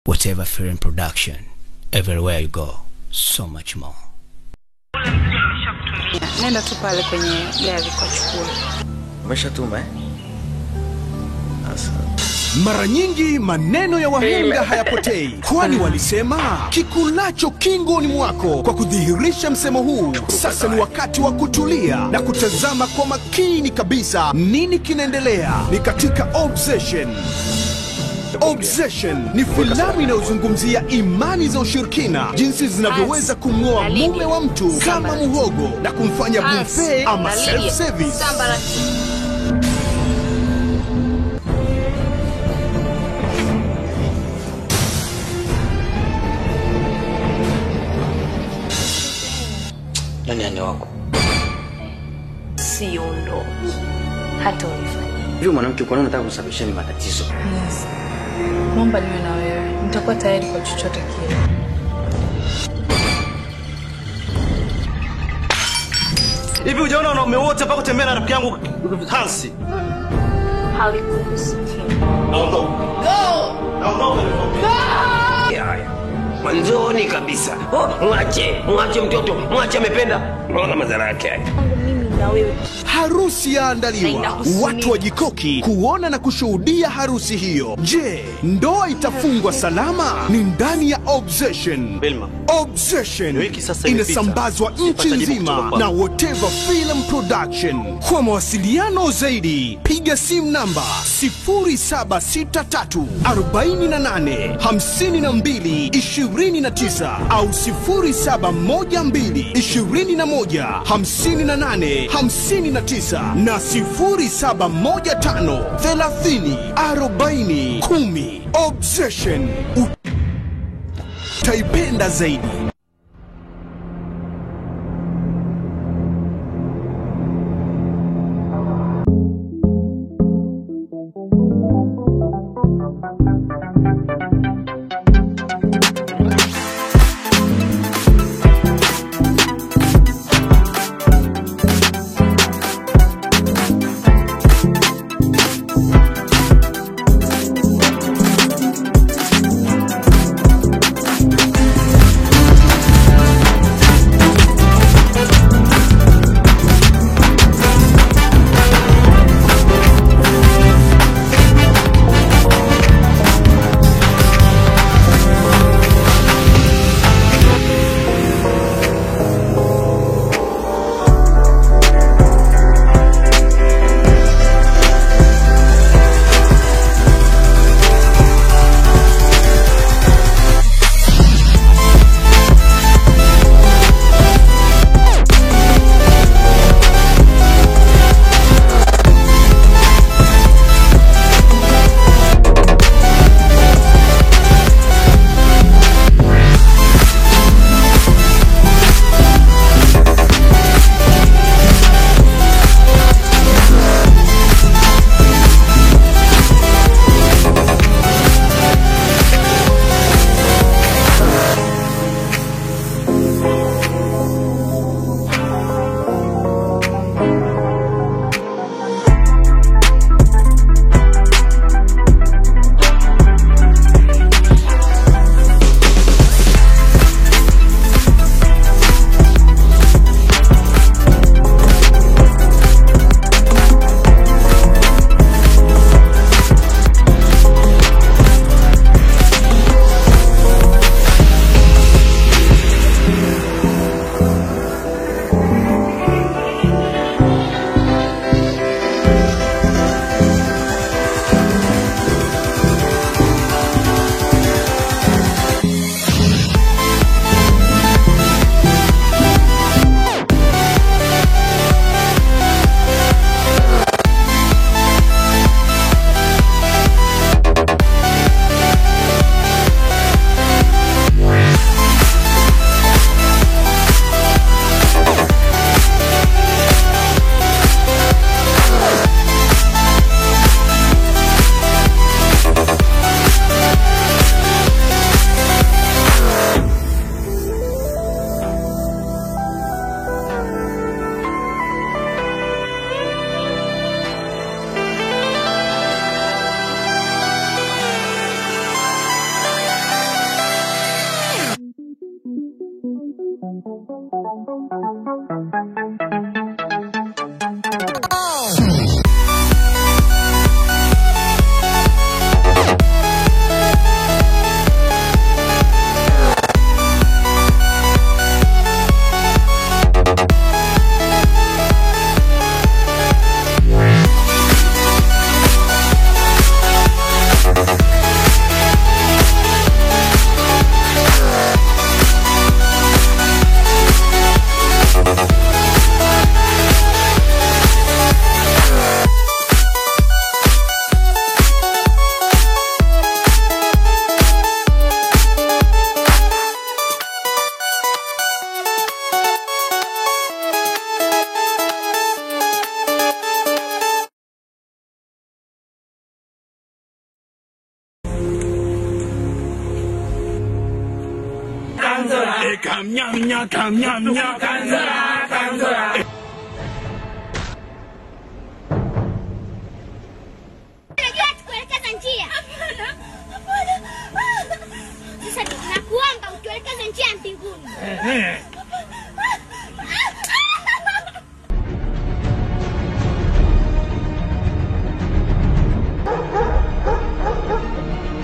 Whatever Film Production, everywhere you go, so much more. Nenda tu pale kwenye gari kwa chukua. Umeshatuma Mara nyingi maneno ya wahenga hayapotei, kwani walisema kikulacho kingoni mwako. Kwa kudhihirisha msemo huu, sasa ni wakati wa kutulia na kutazama kwa makini kabisa nini kinaendelea. Ni katika Obsession. Obsession ni filamu inayozungumzia imani za ushirikina, jinsi zinavyoweza kumng'oa mume wa mtu kama muhogo na kumfanya buffet ama self-service. Nani ane wako? Siondo. Hata unifanya. Hiyo mwanamke uko nataka kusababisha mimi matatizo. Yes. Naomba niwe na wewe. Nitakuwa tayari kwa chochote kile. Hivi hujaona wanaume wote hapa kutembea na rafiki yangu Hansi? Halikusikia. Go! Mwanzoni kabisa. Mwache mtoto, mwache amependa. Unaona madhara yake haya. Mimi na wewe. Harusi yaandaliwa, watu wajikoki kuona na kushuhudia harusi hiyo. Je, ndoa itafungwa salama? Ni ndani ya Obsession. Obsession inasambazwa nchi nzima na Whatever Film Production. Kwa mawasiliano zaidi, piga simu namba 0763 48 52 29 au 0712 21 58 59 na 0715 30 40 10. Obsession, utaipenda zaidi.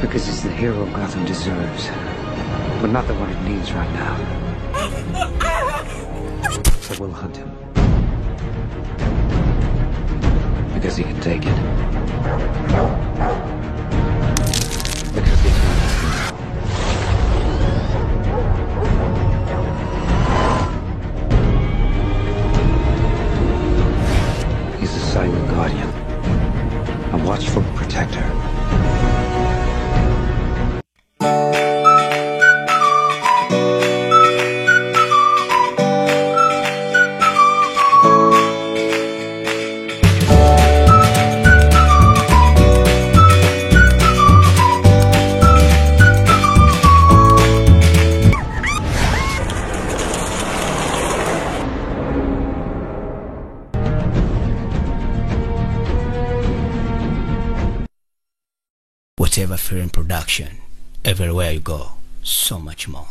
Because he's the hero Gotham deserves, but not the one it needs right now. So we'll hunt him. Because he can take it. Because he's not a hero. He's a silent guardian, a watchful protector. Whatever film production, everywhere you go, so much more.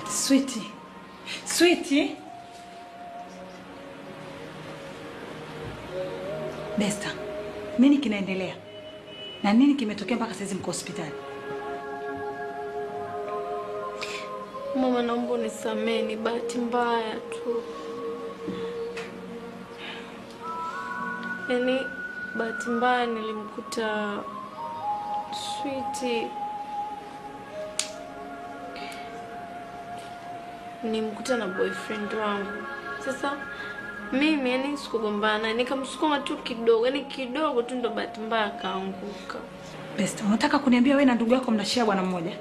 Sweetie. Sweetie. Besta, nini kinaendelea? Na nini kimetokea mpaka sasa mko hospitali? Mama, naomba unisamehe, ni bahati mbaya tu. Yaani bahati mbaya nilimkuta Sweetie. Nimkuta na boyfriend wangu. Sasa Mimi yani sikugombana, nikamsukuma tu kidogo, yani kidogo tu ndo bahati mbaya akaanguka. Best, unataka kuniambia wewe na ndugu yako mnashia bwana mmoja?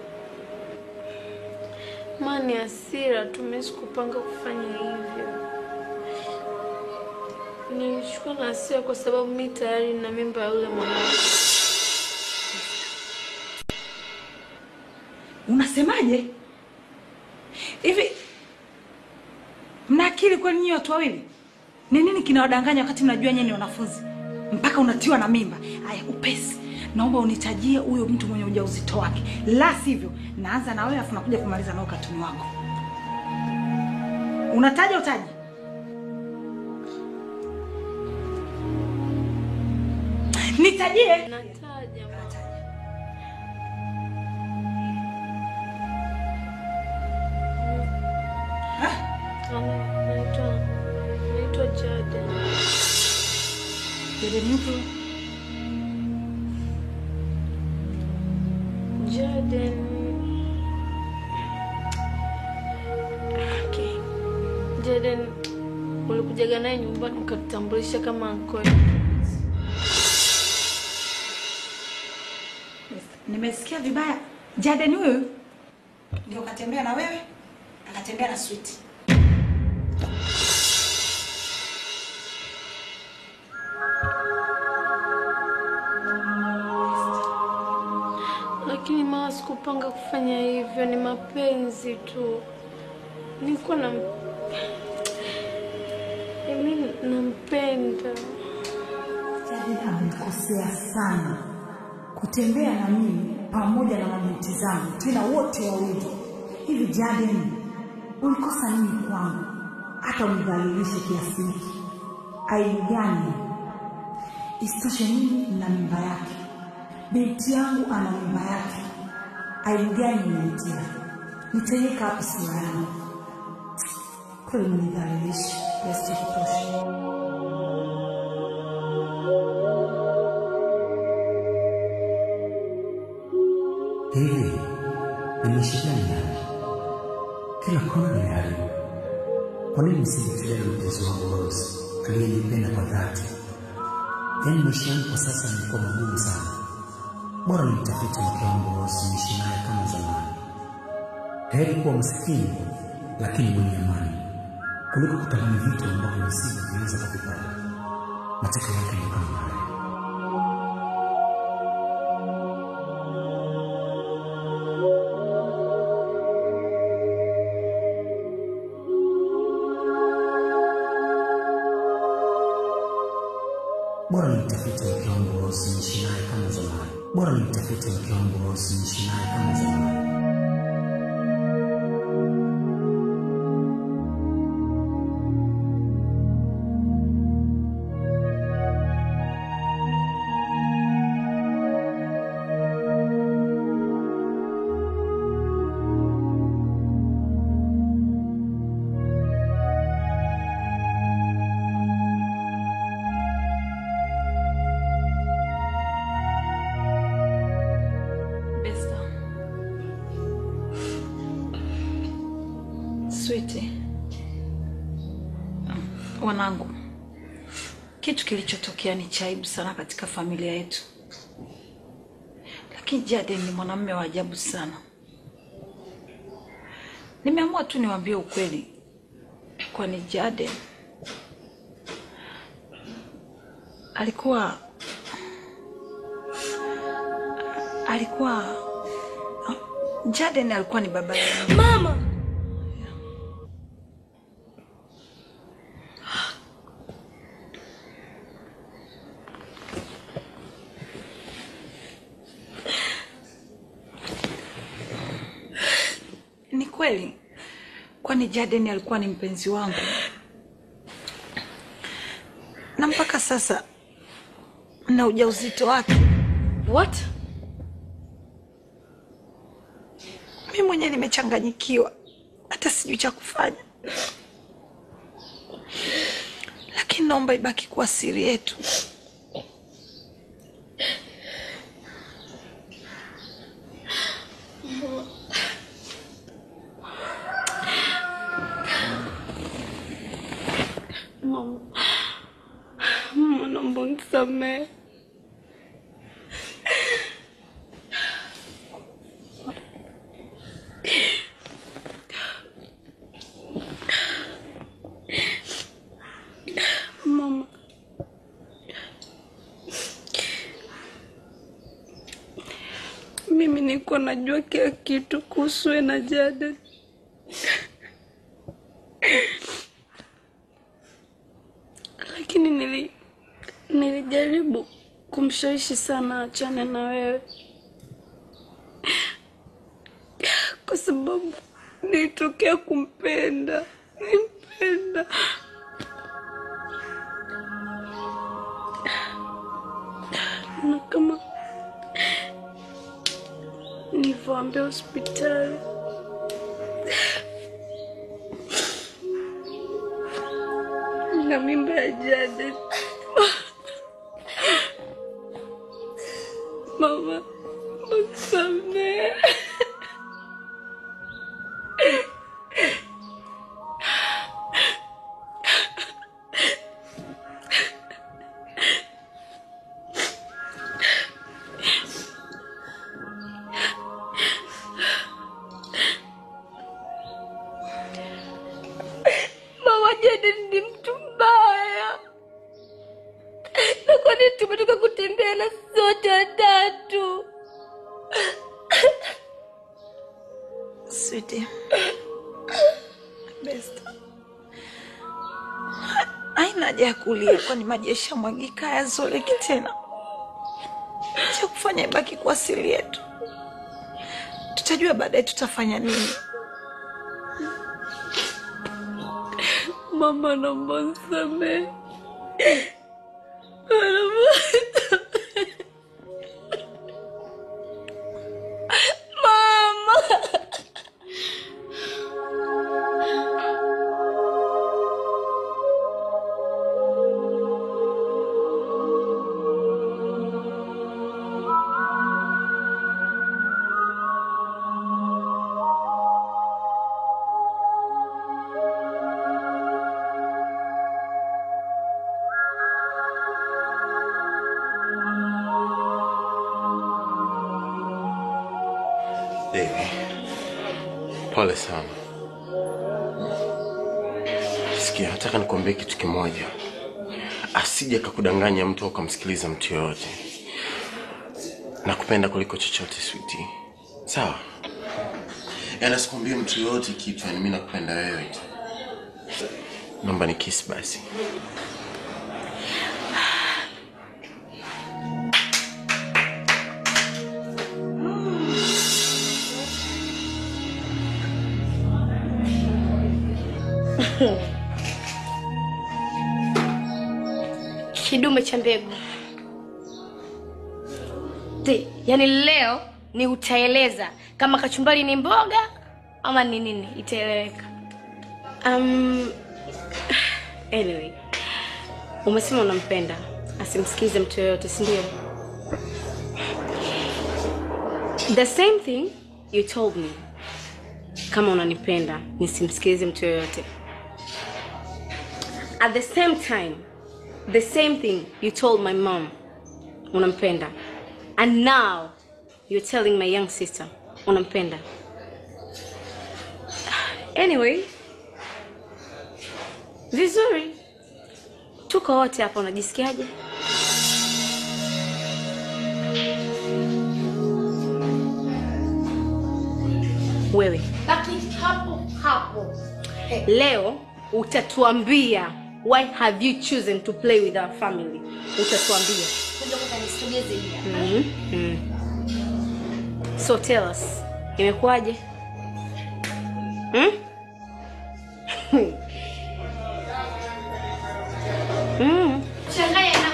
Mani hasira tu, mimi sikupanga kufanya hivyo. Nilishukua na hasira kwa sababu mimi tayari na mimba ya yule mwanamke. Unasemaje? Hivi mna akili kweli nyinyi watu wawili? Ni nini kinawadanganya wakati mnajua nyinyi ni wanafunzi? Mpaka unatiwa na mimba. Haya upesi. Naomba unitajie huyo mtu mwenye ujauzito wake. La sivyo, naanza na wewe afu nakuja kumaliza nao katuni wako. Unataja utaji? Nitajie. Nataja. Naitwa Jaden. Jaden yupo? Jaden. Okay. Jaden ulikujaga naye nyumbani ukatambulisha kama uncle. Nimesikia vibaya. Jaden huyo ndio katembea na wewe, akatembea na Sweet. Lakini mama sikupanga kufanya hivyo, ni mapenzi tu. Nilikuwa mimi nampenda. Jaden amenikosea sana. Kutembea na mimi pamoja na mabinti zangu, tena wote wawili. Hivi Jaden, ulikosa nini kwangu? Hata unidhalilishe kiasi hiki. Aibu gani? Isitoshe mimi na mimba yake. Binti yangu ana mimba yake. Aibu gani umenitia? Nitaiweka hapo sura yangu. Kweli unidhalilisha kiasi kutosha. Hivi, nimeshikana nani? Kila kona ni haribu. Kwa nini msijitilia mtezo wangu Rose, aliyenipenda kwa dhati? Yaani maisha yangu kwa sasa yamekuwa magumu sana. Bora nimtafute mke wangu Rose, niishi naye kama zamani. Heri kuwa maskini, lakini mwenye amani, kuliko kutamani vitu ambavyo nisivyoviweza kuvipata. Matokeo yake ni kama haya. Bora nimtafute mke wangu Rose, niishi naye kama zamani. Bora nimtafute mke wangu Rose, niishi naye kama zamani. Sweetie. Wanangu. Kitu kilichotokea ni cha aibu sana katika familia yetu. Lakini Jaden ni mwanamume wa ajabu sana. Nimeamua tu niwaambie ukweli. Kwani Jaden Jaden alikuwa ni baba yangu. Mama! Ni kweli. Kwani Jaden alikuwa ni mpenzi wangu. Na mpaka sasa na ujauzito wake. What? Mimi mwenyewe nimechanganyikiwa. Hata sijui cha kufanya. Lakini naomba ibaki kuwa siri yetu. Mama, naomba unisamehe. Mama, mimi nilikuwa najua kila kitu kuhusu wewe na Jaden. Lakini nilijaribu kumshawishi sana achane na wewe. Kwa sababu nilitokea kumpenda. Nimpenda. Na kama nilivyoambia hospitali, na mimba ya Jaden. Mama, unisamehe. Mama, Jaden ni mtu mbaya. Na kwa nini tumetoka kutembea na sote watatu? Sweetie. Best. Haina haja ya kulia, kwani maji yashamwagika hayazoleki tena. Cha kufanya ibaki kwa asili yetu. Tutajua baadaye tutafanya nini. Mama, naomba unisamehe. Mama. Baby, pole sana. Sikia, nataka nikwambie kitu kimoja. Asije kakudanganya mtu au kumsikiliza mtu yoyote. Nakupenda kuliko chochote, sweetie. Sawa? Yaani sikwambie mtu yoyote kitu, mimi nakupenda wewe tu. Naomba ni kiss basi. Kidume cha mbegu. Yaani leo ni utaeleza kama kachumbari ni mboga ama ni nini, itaeleweka. Anyway, umesema unampenda, asimsikize mtu yoyote, si ndio? The same thing you told me. Kama unanipenda, nisimsikize mtu yoyote. At the same time, the same thing you told my mom, unampenda. And now you're telling my young sister, unampenda. Anyway, vizuri. Tuko wote hapa, unajisikiaje? Wewe baki hapo hapo. Leo utatuambia why have you chosen to play with our family. Utatuambia. Ndio kutanisogeze hili. So tell us, imekuwaje? Changanya na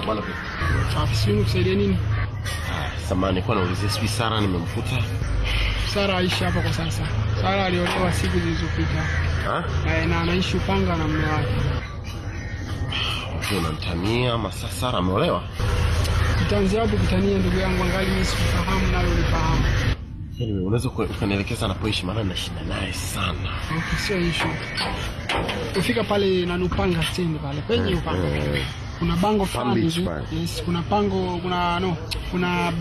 bwana vipi? Safi, sio kusaidia nini? Samahani, kwa naulizia sijui Sara nimemfuta. Sara aishi hapa kwa sasa. Sara aliolewa siku zilizopita. Na anaishi Upanga na mume wake. Unamtania ama Sara ameolewa? Kitanzia hapo kitania ndugu yangu, angali mimi sifahamu nayo unifahamu. Anyway, unaweza kunielekeza anapoishi maana nashinda naye sana. Okay, sio issue. Ufika pale na Upanga stand pale. Penye Upanga. Kuna bango fulani hivi. Yes, kuna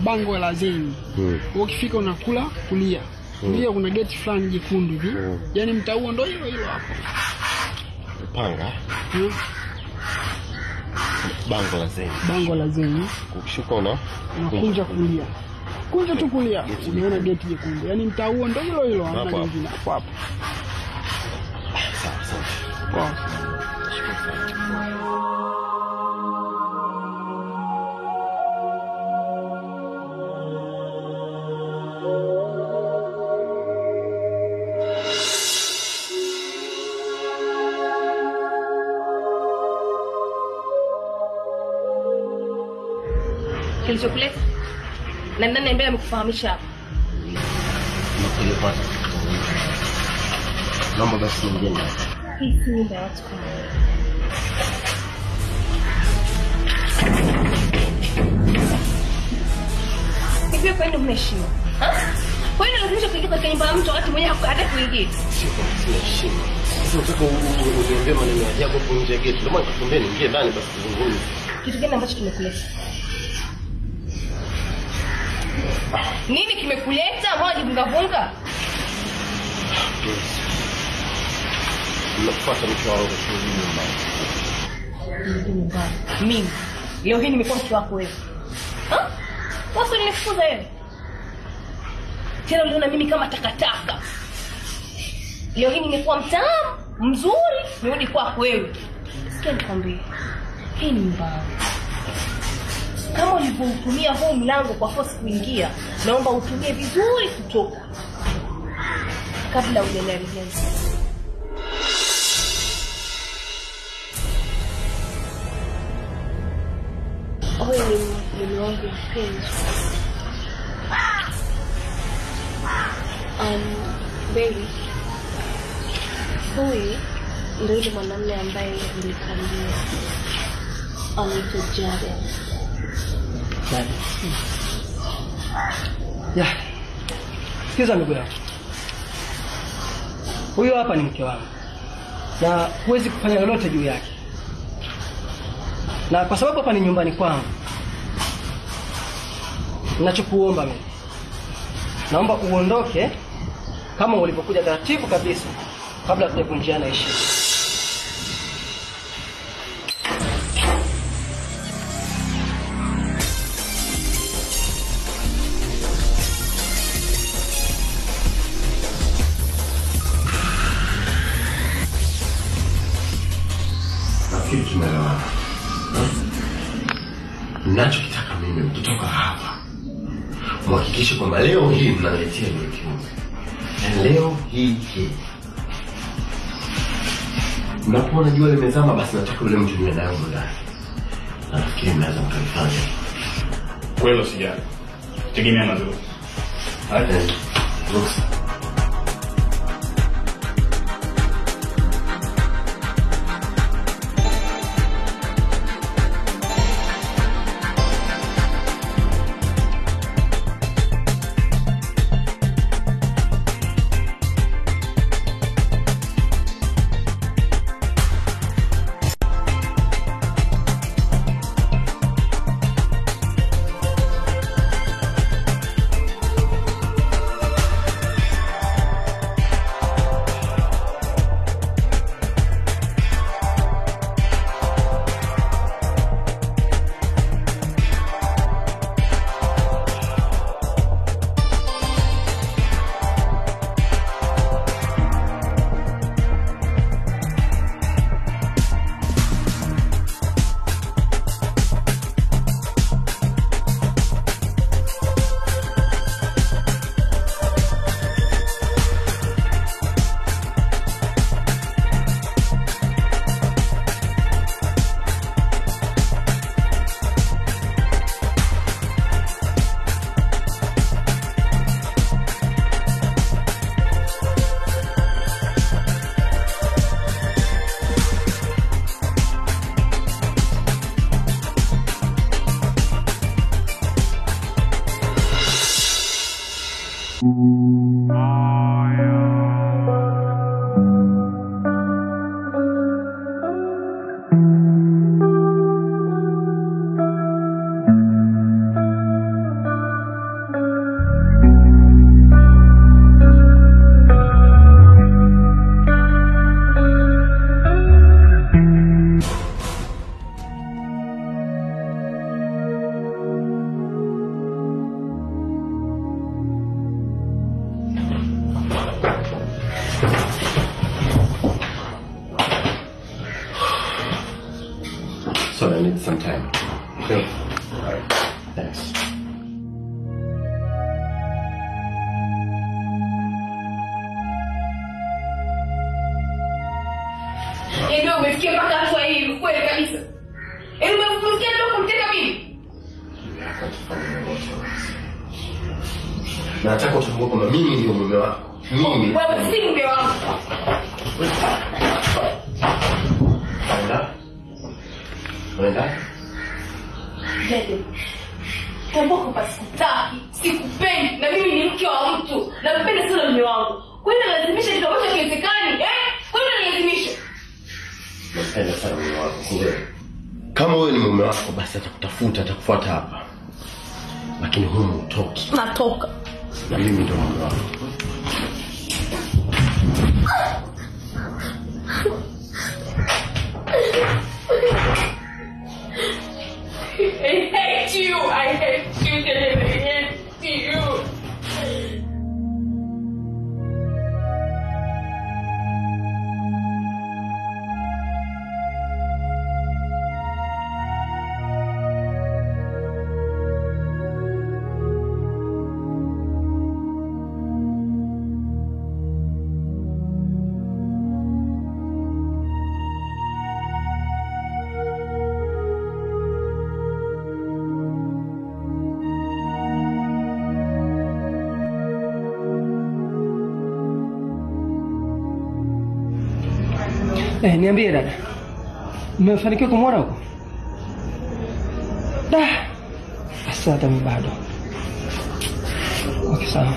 bango la Zeni. Ukifika unakula kulia. Kulia kuna gate fulani jekundu hivi. Yaani mtauo ndio hilo hapo. Upanga. Bango la Zeni. Ukishuka unakunja kulia. Kunja tu kulia. Unaona gate jekundu. Yaani mtauo ndio hilo hamna nyingine hapo. Sawa. Kilichokuleta? Na nani ambaye amekufahamisha hapa? Nakuja kwanza. Naomba basi mgeni. Hii si nyumba ya watu kama wewe. Hivi kwa nini umeheshima? Kwa nini lazima kuingia katika nyumba ya mtu wakati mwenyewe hata kuingia? Sio heshima. Sio nataka uniambie maneno ya ajabu hapo nje ya gate. Ndio maana nikuambia niingie ndani basi tuzungumze. Kitu gani ambacho kimekuleta? Nini kimekuleta? Mbona jivunga-vunga? Nafuata mke wangu nyumbani. Mimi leo hii nimekuwa mke wako wewe. Wasa nilifukuza wewe. Tena uliona mimi kama takataka. Leo hii nimekuwa mtamu, mzuri, nirudi kwako wewe. Sikia nikwambie. Hii ni mbaya. Kama ulivyotumia huu mlango kwa force kuingia, naomba utumie vizuri kutoka. Kabla hujaendelea. Wewe ni mume wangu mpenzi. Baby. Huyu ndio yule mwanamume ambaye nilikwambia anaitwa Jaden. Ya. Sikiza ndugu yangu. Huyo hapa ni mke wangu. Na huwezi kufanya lolote juu yake. Na kwa sababu hapa ni nyumbani kwangu, ninachokuomba mimi, naomba uondoke kama ulipokuja taratibu kabisa kabla hatujavunjiana heshima. Nafikiri tumeelewana. Ninachokitaka mimi mkitoka hapa, mhakikishe kwamba leo hii mnaletea yule kiumbe. Leo hii. Mnapoona jua limezama basi nataka yule mtu niwe naye ndani. Nafikiri mnaweza mkanifanya. Kweli sijali. Tegemea mazuri. Hata. Sorry, I need some time. Sure. Alright. Thanks. Ndio umefikia mpaka hatua hii kweli kabisa. Umefikia ndio kumteka mimi. Nataka utambue kwamba mimi ndio mume wako. Mimi. Wewe si mume wangu. Wenda? Dede. Tamboko basi sitaki, sikupendi na mimi ni mke wa mtu. Na mpenda sana mume wangu. Kwa nini lazimisha kitu ambacho kiwezekani? Kwa nini lazimisha? Napenda sana mume wako. Ndio. Kama wewe ni mume wako basi atakutafuta, atakufuata hapa. Lakini humu utoki. Natoka. Na mimi ndio mume wako. I hate you. I hate you. I hate you. Niambie dada. Umefanikiwa kumwona huko? Asante bado. Okay, sawa.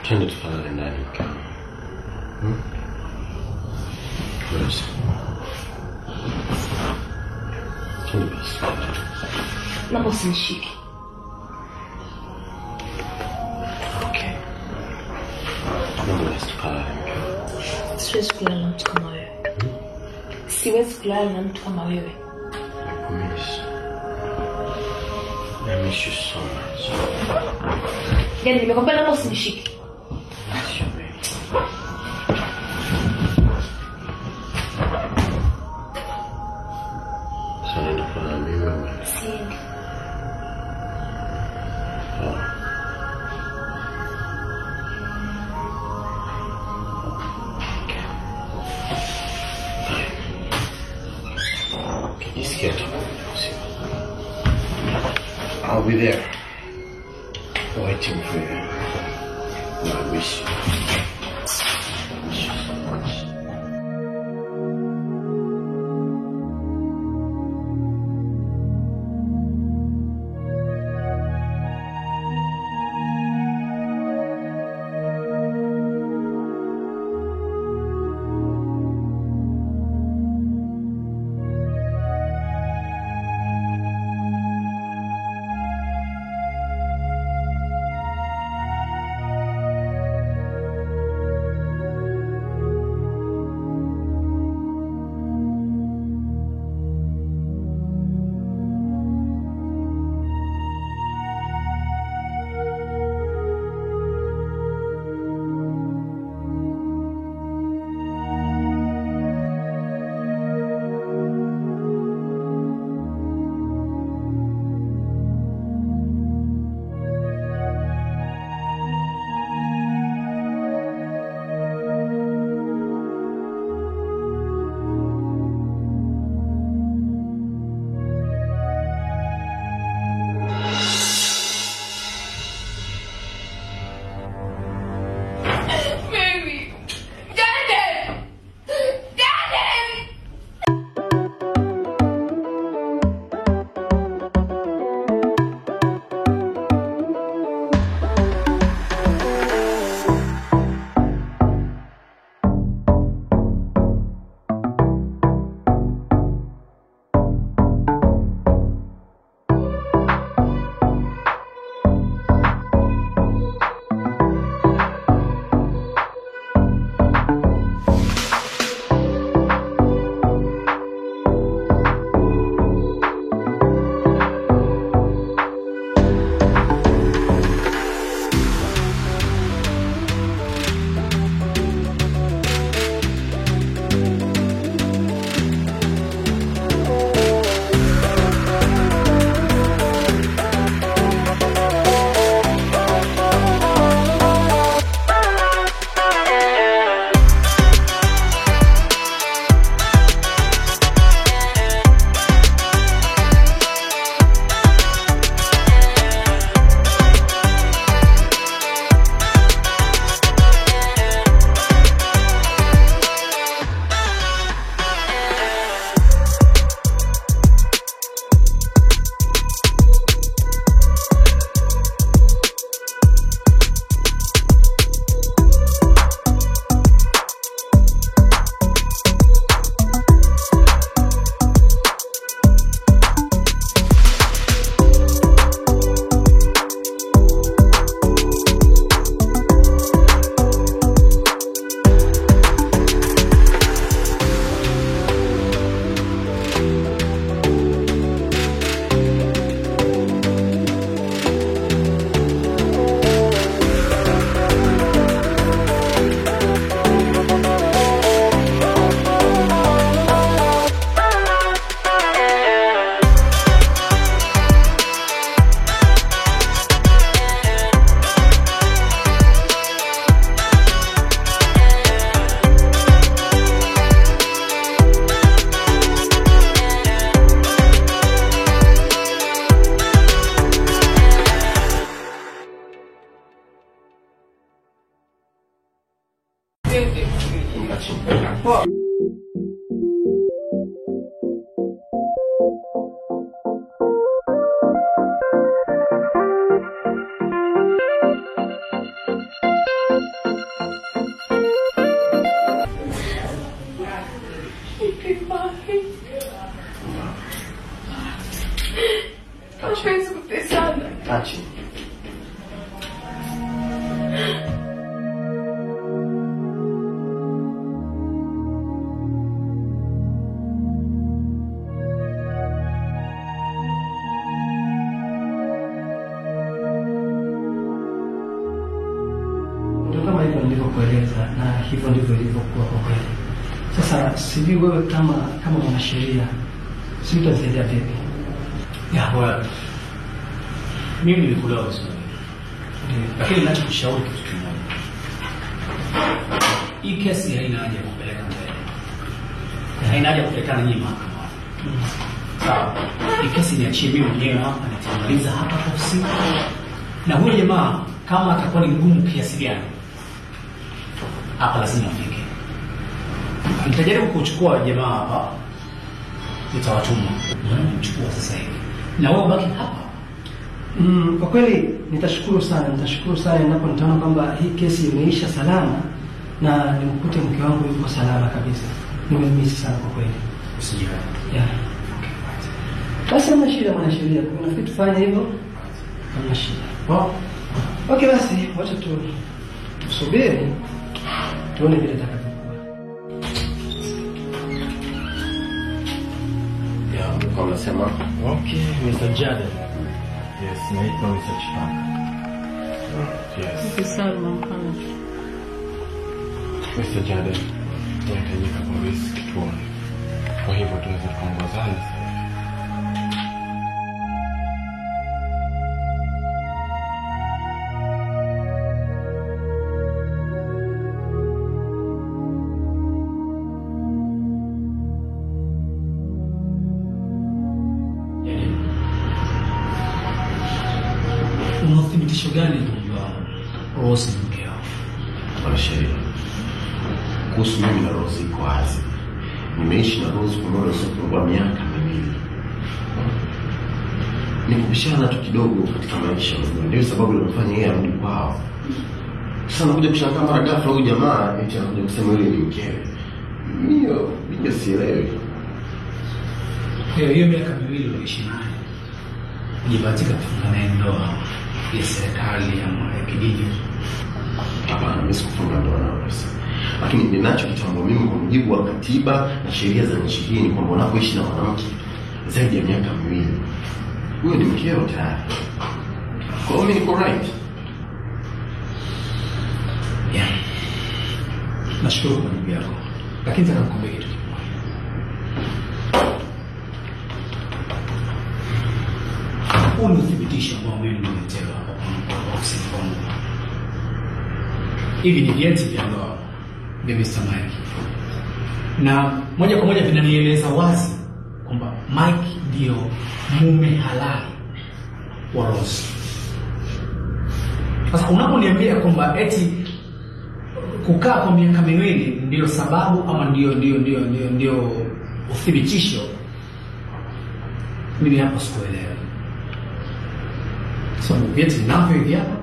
Twende tufanye ndani kama. Yes. Twende basi. Naomba usinishike. Okay. Naomba usipale. Siwezi kulala na mtu kama wewe. Siwezi kulala na mtu kama wewe. I miss you so much. Yaani nimekwambia naomba usinishike. I'll be there, waiting for you. I miss you. I miss you so much. Twende. Poa. Mapenzi kutesana. Achi. Ndio kama hivyo nilivyokueleza na hivyo ndivyo ilivyokuwa kwa kweli. Sasa sijui wewe kama mwanasheria sisi tutasaidia vipi? Ya bwana. Mimi nilikuelewa vizuri. Lakini ninachokushauri kitu kimoja. Hii kesi haina haja ya kupeleka mbele. Na haina haja ya kupelekana nyinyi mahakamani. Sawa. Hii kesi niachie mimi mwenyewe hapa nitamaliza hapa kwa ofisi. Na huyo jamaa kama atakuwa ni mgumu kiasi gani, hapa lazima afike. Nitajaribu kuchukua jamaa hapa. Nitawatuma. Nichukua sasa hivi. Na wewe baki hapa. Kwa kweli nitashukuru sana endapo nitaona kwamba hii kesi imeisha salama na nimkute mke wangu yuko salama kabisa. Nimemisi sana kwa kweli. Usijali. Yeah. Basi hamna shida mwanasheria. Kuna kitu tufanye hivyo? Hamna shida. Okay basi, wacha tusubiri tuone vile itakavyokuwa. Ya, kama nasema. Okay, Mr. Jaden. Yes, naitwa Mr. Chipanga. Yes. Salma Mohamed. Mr. Jaden, tunahitajika polisi kituoni. Kwa hivyo tunaweza kuongozana sasa. Una uthibitisho gani kwamba Rose ni mkeo? Mwanasheria, kuhusu mimi na Rose iko wazi. Nimeishi na Rose kwa miaka miwili. Nikupishana tu kidogo katika maisha. Ndio sababu inafanya yeye arudi kwao. Sasa nakuja kushangaa mara ghafla huyu jamaa eti anakuja kusema yule ni mkewe. Mimi sielewi. Hiyo miaka miwili uliishi naye. Ujibatika kufunga naye ndoa ya serikali ama ya kijiji? Hapana, mimi sikufunga ndoa na Rose. Lakini ninachokitambua mimi kwa mujibu wa katiba na sheria za nchi hii ni kwamba unapoishi na mwanamke zaidi ya miaka miwili, huyo ni mkeo tayari. Kwa hiyo mimi niko right. Yeah. Nashukuru kwa jibu yako. Lakini nataka kukuambia kitu kimoja. Huu ni uthibitisho ambao mimi nimeletewa hapa kwa ofisi kwangu. Hivi ni vyeti vya ndoa vya Mr. Mike. Na moja kwa moja vinanieleza wazi kwamba Mike ndio mume halali wa Rose. Sasa unaponiambia kwamba eti kukaa kwa miaka miwili ndio sababu ama ndio uthibitisho, mimi hapo sikuelewa. Sababu vyeti ninavyo hivi hapa,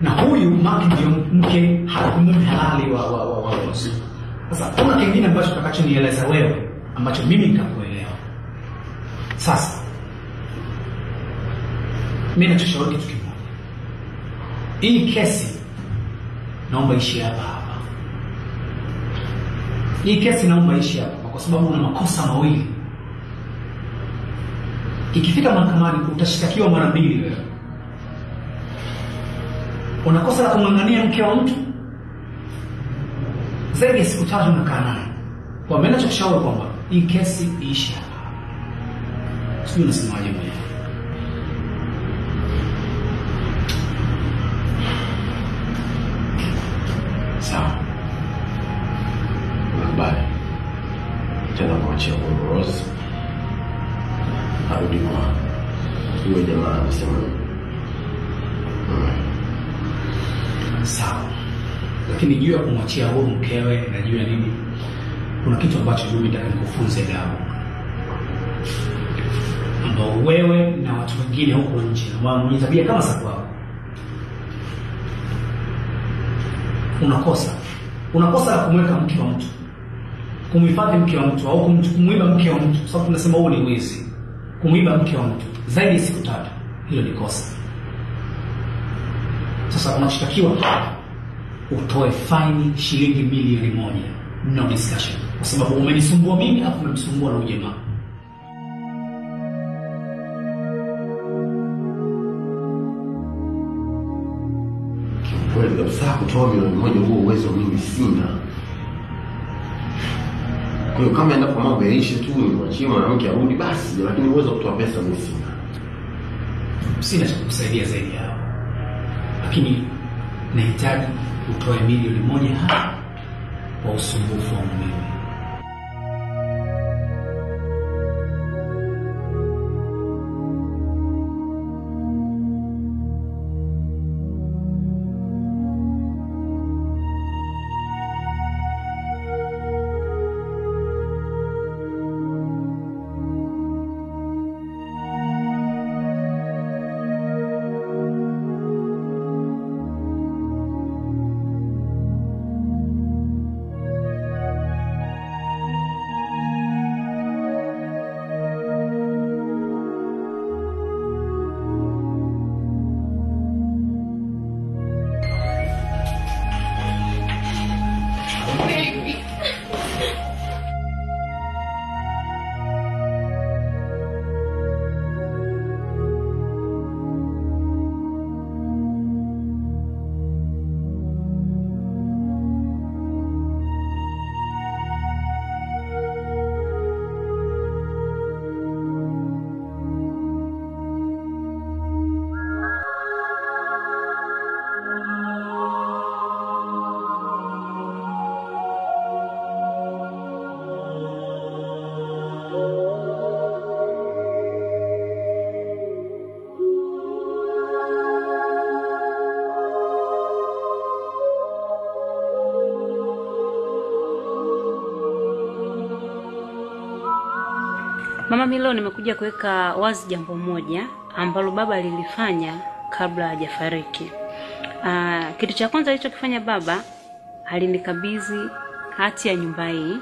na huyu Mike ndio mke halali wa Rose. Sasa kuna kingine ambacho utakachonieleza wewe ambacho mimi nikakuelewa. Sasa mimi nachoshauri kitu kimoja. Hii kesi naomba ishi hapa. Hii kesi naomba ishi hapa kwa sababu una makosa mawili. Ikifika mahakamani utashtakiwa mara mbili wewe. Unakosa la kumng'ang'ania mke wa mtu zaidi ya siku 3 unakaa naye. Kwa maana nachoshauri kwamba hii kesi iishi hapa. Sijui unasemaje mwenyewe. Sawa. Nakubali. Tena kumwachia kwa Rose. Arudi kwa huyo jamaa anasema. Sawa. Lakini juu ya kumwachia huru mkewe na juu ya nini, kuna kitu ambacho mimi nataka nikufunze Gabo, ambao wewe na watu wengine huko nje ambao mwenye tabia kama za kwako unakosa la kumweka mke wa mtu, kumhifadhi mke wa mtu au kumuiba mke wa mtu. Sababu tunasema huo ni wizi, kumuiba mke wa mtu zaidi siku 3, hilo ni kosa. Sasa unachotakiwa utoe faini shilingi milioni 1, no discussion, kwa sababu umenisumbua mimi au umemsumbua na jamaa. Kweli kabisa, kutoa milioni 1 huo uwezo mimi sina. Kwa hiyo kama endapo mambo yaishe tu nimwachie mwanamke arudi basi, lakini uwezo kutoa pesa mimi sina. Sina cha kukusaidia zaidi yao, lakini nahitaji utoe milioni 1 hapa kwa usumbufu wa mimi. Mama, mimi leo nimekuja kuweka wazi jambo moja ambalo baba alilifanya kabla hajafariki. Kitu cha kwanza alichokifanya baba, alinikabidhi hati ya nyumba hii.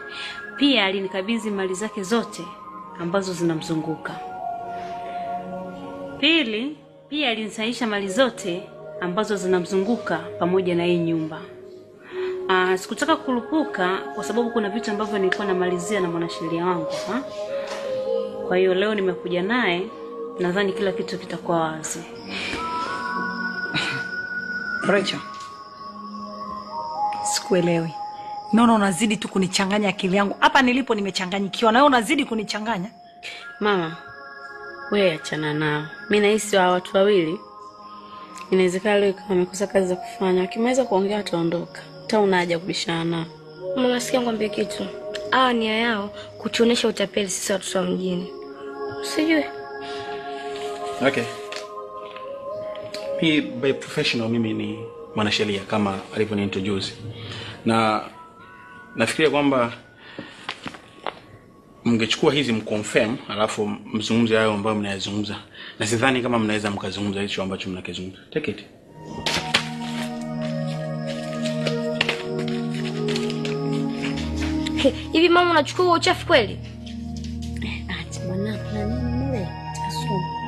Pia alinikabidhi mali zake zote ambazo zinamzunguka. Pili, pia alinisaisha mali zote ambazo zinamzunguka pamoja na hii nyumba. Sikutaka kurupuka kwa sababu kuna vitu ambavyo nilikuwa namalizia na mwanasheria wangu, Kwa hiyo leo nimekuja naye, nadhani kila kitu kitakuwa wazi. Rachel, sikuelewi. Naona unazidi tu kunichanganya akili yangu. Hapa nilipo nimechanganyikiwa na wewe unazidi kunichanganya. Mama, wewe achana nao. Mimi nahisi wa watu wawili inawezekana leo kama wamekosa kazi za kufanya, wakimaliza kuongea wataondoka. Hata unaja kubishana nao. Mama, nasikia ngwambie kitu. Nia yao kutuonesha utapeli sisi watu wa mjini. Sijui. Okay. Mimi by professional mimi ni mwanasheria kama alivyoni introduce. Na nafikiria kwamba mngechukua hizi mconfirm alafu mzungumze hayo ambayo mnayazungumza. Na sidhani kama mnaweza mkazungumza hicho ambacho mnakizungumza. Take it. Hivi mama, unachukua uchafu kweli? Ati mwanangu na nini wewe? Tasoma.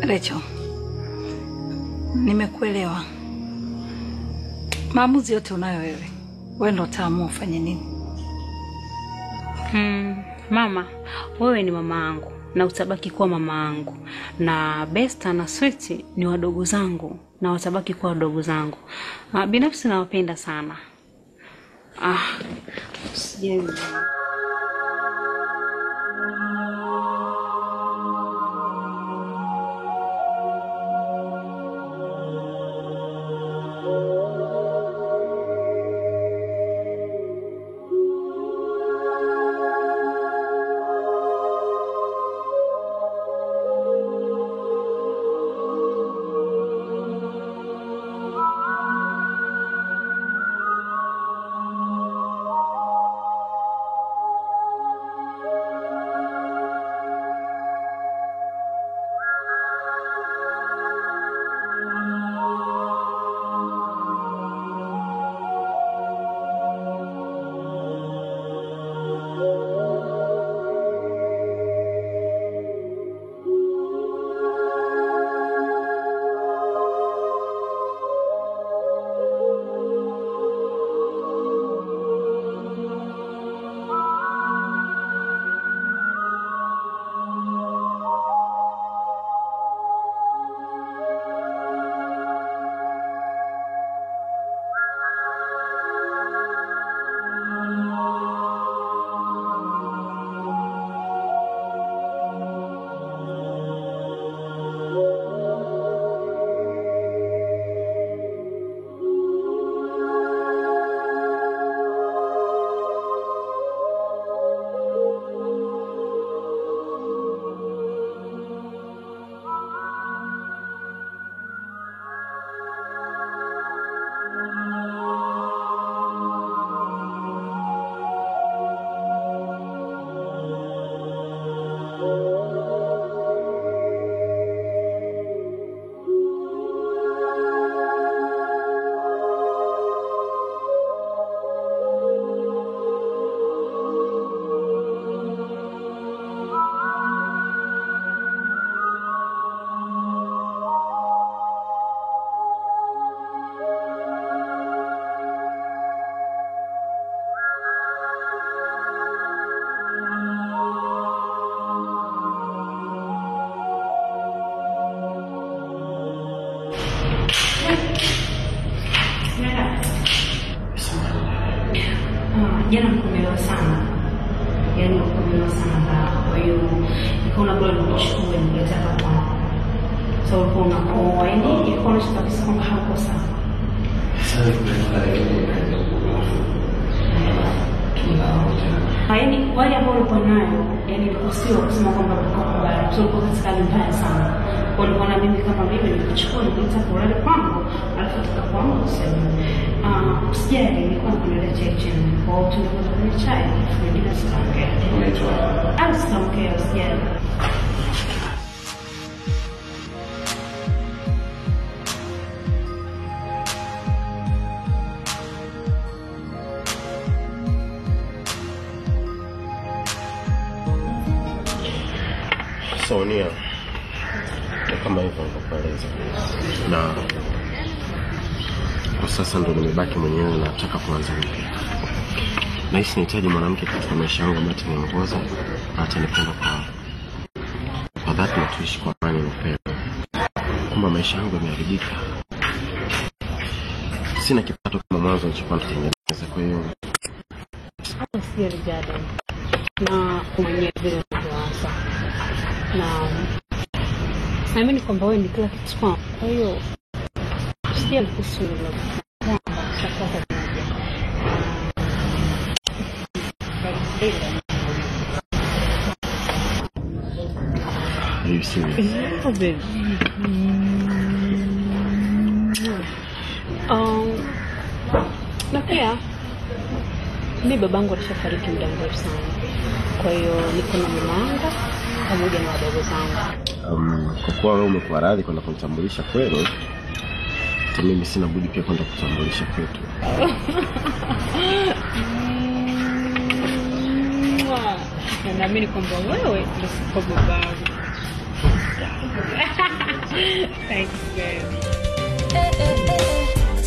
Rachel, nimekuelewa. Maamuzi yote unayo wewe. Wewe ndo utaamua ufanye nini. Mama, wewe ni mama yangu na utabaki kuwa mama yangu. Na Besta na Sweet ni wadogo zangu na watabaki kuwa wadogo zangu. Binafsi nawapenda sana. Sijui. Jana kumelewa sana. Yaani kumelewa sana. Kwa hiyo nikaona bora nichukue nilete hapa kwa. So kuna kwa yaani iko na shida kabisa kwamba hapo sawa. Sasa kuna yaani wale ambao walikuwa nayo yaani sio kusema kwamba kwa tulikuwa katika hali mbaya sana. Walikuwa na mimi kama vile nilichukua nileta kulala kwangu alafu tukapoamka sasa usijali nilikuwa nakuletea chai chini kwa hiyo tulikuwa tunakunywa chai tunaendelea sitaongea unaitwa au sitaongea usijali. Sonia kama hivyo nikueleza na kwa sasa ndo nimebaki mwenyewe na nataka kuanza upya. Nahisi nahitaji mwanamke katika maisha yangu ambaye ataniongoza na atanipenda kwa dhati na tuishi kwa amani na upendo. Kumbe maisha yangu yameharibika. Sina kipato kama mwanzo nilichokuwa natengeneza, kwa hiyo Sijali Jordan. Na mwenyewe vile unavyoanza. Na naamini kwamba wewe ni kila kitu kwangu. Kwa hiyo sijali kuhusu hilo. Are you serious? Yeah, baby. Na pia mimi babangu alishafariki muda mrefu sana. Kwa hiyo niko na mama pamoja na wadogo zangu. Kwa kuwa wewe umekuwa radhi kwenda kunitambulisha kwenu, mimi sina budi pia kwenda kutambulisha kwetu. Na naamini kwamba wewe ndio sababu babangu. Thanks, baby.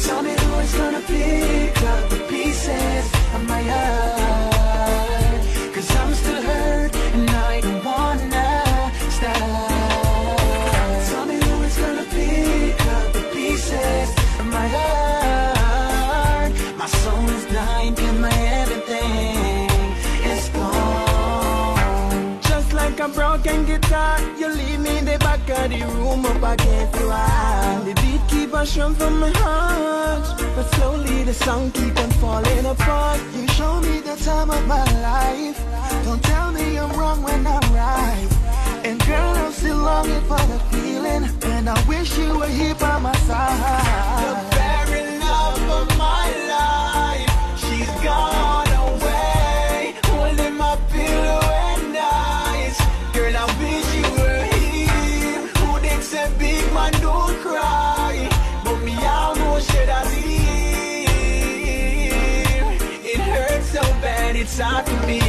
Tell me who's gonna pick up the pieces of my heart, 'cause I'm still hurt and I don't wanna stop. Tell me who's gonna pick up the pieces of my heart. My soul is dying and my everything is gone. Just like a broken guitar, you leave me in the back of the room up against the wall. The beat keep on showing from my heart, but slowly the song keep on falling apart. You show me the time of my life. Don't tell me I'm wrong when I'm right. And girl, I'm still longing for the feeling, and I wish you were here by my side. The very love of my life, she's gone away, holding my pillow at night. Girl, I wish you were here. Who they say big man don't cry, but me I know shed a tear. It hurts so bad, it's hard to be.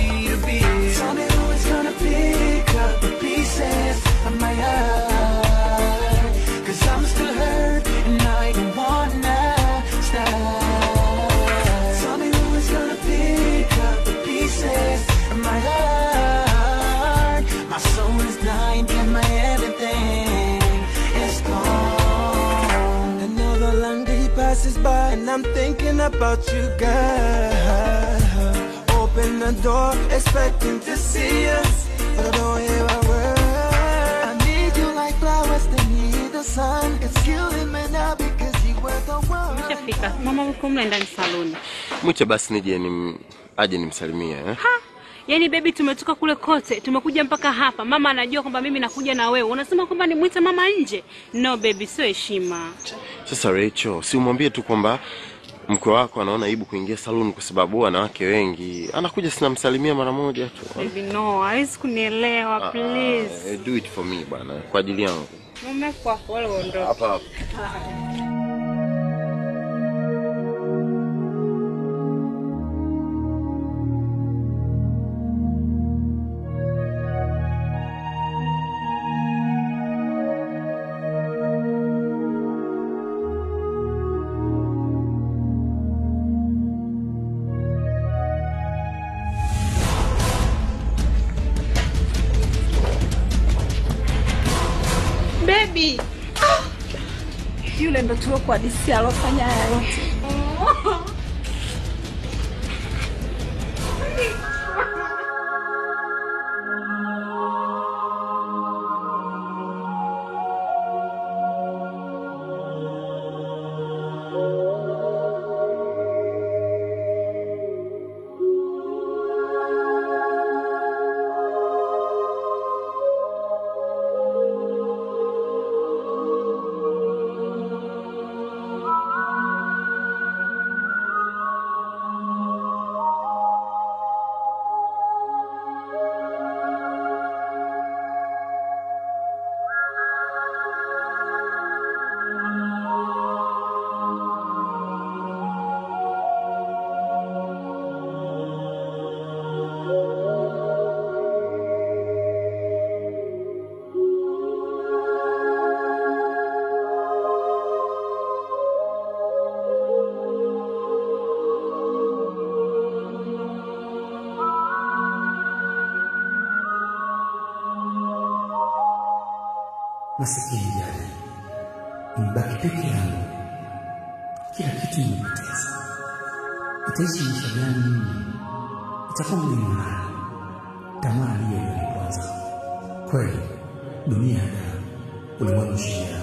Tell me who's gonna pick up the pieces of my heart, 'cause I'm still hurt and I don't wanna stop. Tell me who's gonna pick up the pieces of my heart. My soul is dying and my everything is gone. Another long day passes by and I'm thinking about you, girl. Open the door, expecting to see us, but I don't hear a word. I need you like flowers, they need the sun. It's killing me now because you were the one. Umeshafika. Mama mko mle ndani saloni. Mwache basi nije aje nimsalimie Ha? Yaani baby tumetoka kule kote, tumekuja mpaka hapa. Mama anajua kwamba mimi nakuja na wewe. Unasema kwamba nimuite mama nje? No baby, sio heshima. Sasa Rachel, si umwambie tu kwamba mkwe wako anaona aibu kuingia saluni kwa sababu wanawake wengi. Anakuja sinamsalimia mara moja tu. Baby no, hawezi kunielewa, please. Do it for me bana, kwa ajili yangu. Mume kwa wale ondoke. Hapa. Baby. Yule ndo tuliokuwa DC alofanya haya yote. Masikini jana, nimebaki peke yangu, kila kitu nimepoteza. Nitaishi maisha gani mimi? Itakuwa mwenye nani? Tamaa ndiyo ile kwanza. Kweli dunia ya ulimwengu shida.